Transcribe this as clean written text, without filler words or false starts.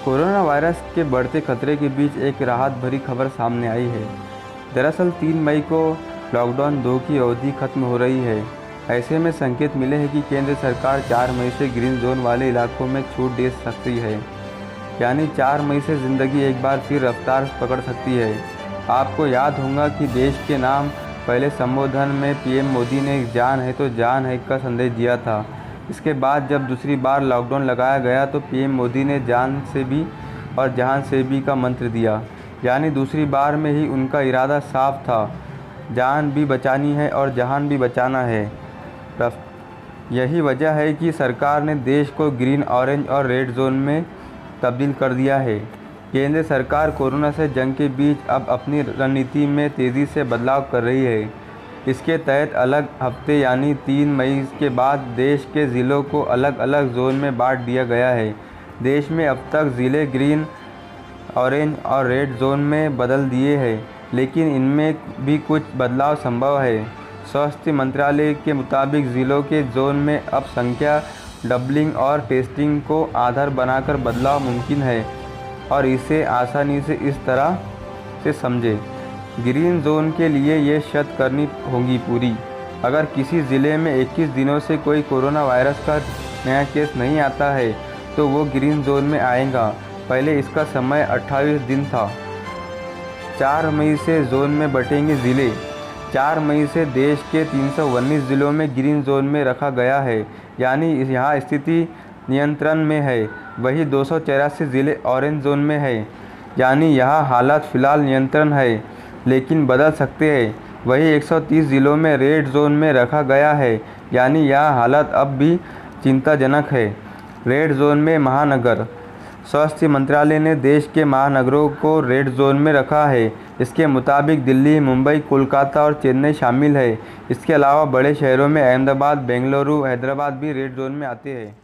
Corona virus के बढ़ते खतरे के बीच एक राहत भरी खबर सामने आई है। दरअसल 3 मई को लॉकडाउन 2 की अवधि खत्म हो रही है। ऐसे में संकेत मिले हैं कि केंद्र सरकार 4 मई से ग्रीन जोन वाले इलाकों में छूट दे सकती है। यानी 4 मई से ज़िंदगी एक बार फिर रफ्तार पकड़ सकती है। आपको याद होगा कि देश के नाम पहले संबोधन में पीएम मोदी ने जान है तो जान है का संदेश दिया था। इसके बाद जब दूसरी बार लॉकडाउन लगाया गया तो पीएम मोदी ने जान से भी और जहान से भी का मंत्र दिया। यानी दूसरी बार में ही उनका इरादा साफ था, जान भी बचानी है और जहान भी बचाना है। यही वजह है कि सरकार ने देश को ग्रीन, ऑरेंज और रेड जोन में तब्दील कर दिया है। केंद्र सरकार कोरोना से जंग के बीच अब अपनी रणनीति में तेज़ी से बदलाव कर रही है। इसके तहत अलग हफ्ते यानी 3 मई के बाद देश के ज़िलों को अलग अलग जोन में बांट दिया गया है। देश में अब तक ज़िले ग्रीन, ऑरेंज और रेड जोन में बदल दिए हैं, लेकिन इनमें भी कुछ बदलाव संभव है। स्वास्थ्य मंत्रालय के मुताबिक ज़िलों के जोन में अब संख्या डबलिंग और टेस्टिंग को आधार बनाकर बदलाव मुमकिन है और इसे आसानी से इस तरह से समझें। ग्रीन जोन के लिए ये शर्त करनी होगी पूरी। अगर किसी ज़िले में 21 दिनों से कोई कोरोना वायरस का नया केस नहीं आता है तो वो ग्रीन जोन में आएगा। पहले इसका समय 28 दिन था। 4 मई से जोन में बटेंगे ज़िले। 4 मई से देश के 319 ज़िलों में ग्रीन जोन में रखा गया है, यानी यहाँ स्थिति नियंत्रण में है। वही 284 ज़िले ऑरेंज जोन में है, यानी यहाँ हालात फ़िलहाल नियंत्रण है लेकिन बदल सकते हैं। वही 130 ज़िलों में रेड जोन में रखा गया है, यानी यह हालत अब भी चिंताजनक है। रेड जोन में महानगर। स्वास्थ्य मंत्रालय ने देश के महानगरों को रेड जोन में रखा है। इसके मुताबिक दिल्ली, मुंबई, कोलकाता और चेन्नई शामिल है। इसके अलावा बड़े शहरों में अहमदाबाद, बेंगलुरु, हैदराबाद भी रेड जोन में आते हैं।